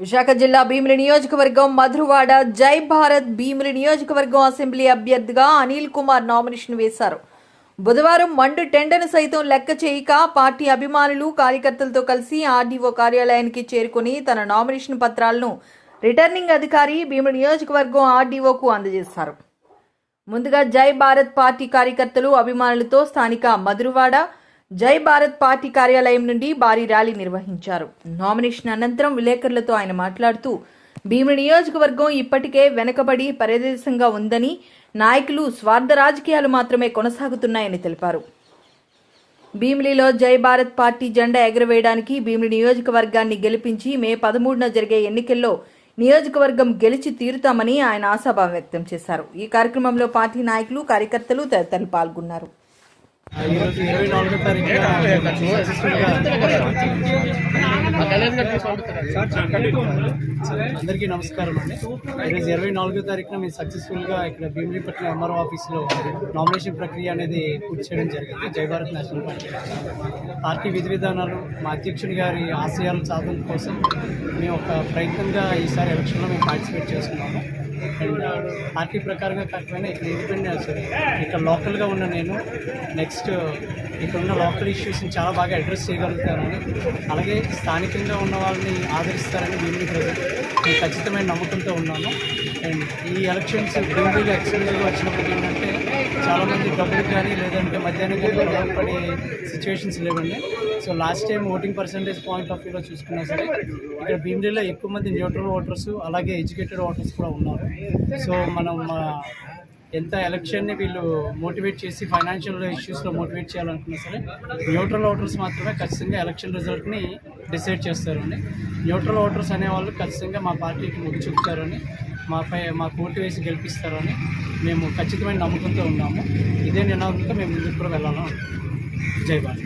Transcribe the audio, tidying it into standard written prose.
విశాఖ జిల్లా భీమిలి నియోజకవర్గం మధురవాడ జై భారత్ భీమిలి నియోజకవర్గం అసెంబ్లీ అభ్యర్థిగా అనిల్ కుమార్ నామినేషన్ వేశారు. బుధవారం మండు టెండను సైతం లెక్క చేయక పార్టీ అభిమానులు కార్యకర్తలతో కలిసి ఆర్డీఓ కార్యాలయానికి చేరుకుని తన నామినేషన్ పత్రాలను రిటర్నింగ్ అధికారి భీమిలి నియోజకవర్గం ఆర్డీఓకు అందజేశారు. ముందుగా జై భారత్ పార్టీ కార్యకర్తలు అభిమానులతో స్థానిక మధురవాడ జై భారత్ పార్టీ కార్యాలయం నుండి భారీ ర్యాలీ నిర్వహించారు. నామినేషన్ అనంతరం విలేకరులతో ఆయన మాట్లాడుతూ భీమిలి నియోజకవర్గం ఇప్పటికే వెనుకబడి ప్రదేశంగా ఉందని, నాయకులు స్వార్థ రాజకీయాలు మాత్రమే కొనసాగుతున్నాయని తెలిపారు. భీమిలిలో జై భారత్ పార్టీ జెండా ఎగరవేయడానికి భీమిలి నియోజకవర్గాన్ని గెలిపించి మే 13న జరిగే ఎన్నికల్లో నియోజకవర్గం గెలిచి తీరుతామని ఆయన ఆశాభావం వ్యక్తం చేశారు. ఈ కార్యక్రమంలో పార్టీ నాయకులు, కార్యకర్తలు తదితరులు పాల్గొన్నారు. ఈరోజు 24వ తారీఖున అందరికీ నమస్కారం అండి. ఈరోజు 24వ తారీఖున మేము సక్సెస్ఫుల్గా ఇక్కడ భీమిలిపట్నం ఎంఆర్ఓ ఆఫీస్లో నామినేషన్ ప్రక్రియ అనేది పూర్తి చేయడం జరిగింది. జై భారత్ నేషనల్ పార్టీ విధి విధానాలు, మా అధ్యక్షుడి గారి ఆశయాల సాధన కోసం మేము ఒక ప్రయత్నంగా ఈసారి ఎలక్షన్లో మేము పార్టిసిపేట్ చేస్తున్నాము. అండ్ పార్టీ ప్రకారంగా కాకపోయినా ఇక్కడ ఇండిపెండెన్స్ ఇక్కడ లోకల్గా ఉన్న నేను నెక్స్ట్ ఇక్కడ ఉన్న లోకల్ ఇష్యూస్ని చాలా బాగా అడ్రస్ చేయగలుగుతానని, అలాగే స్థానికంగా ఉన్న వాళ్ళని ఆదరిస్తారని భీమిలి ప్రజలు నేను ఖచ్చితమైన నమ్మకంతో ఉన్నాను. అండ్ ఈ ఎలక్షన్స్ భీమిలి ఎక్స్పెండిచర్ వచ్చినప్పుడు ఏంటంటే చాలామంది డబ్బులకు కానీ లేదంటే మధ్యాహ్నం కానీ గొడవపడే సిచ్యువేషన్స్ లేవండి. So last time voting percentage point of వ్యూలో చూసుకున్నా సరే ఇక్కడ భీమిలిలో ఎక్కువ మంది న్యూట్రల్ ఓటర్స్ అలాగే ఎడ్యుకేటెడ్ ఓటర్స్ కూడా ఉన్నారు. సో మనం ఎంత ఎలక్షన్ని వీళ్ళు మోటివేట్ చేసి ఫైనాన్షియల్ ఇష్యూస్లో మోటివేట్ చేయాలనుకున్నా సరే న్యూట్రల్ ఓటర్స్ మాత్రమే ఖచ్చితంగా ఎలక్షన్ రిజల్ట్ని డిసైడ్ చేస్తారండి. న్యూట్రల్ ఓటర్స్ అనేవాళ్ళు ఖచ్చితంగా మా పార్టీకి మొగ్గు చూపుతారని, మాకు ఓటు వేసి గెలిపిస్తారని మేము ఖచ్చితమైన నమ్మకంతో ఉన్నాము. ఇదే నినాదంతో మేము ముందుకు కూడా వెళ్ళాలని. జై భారత్.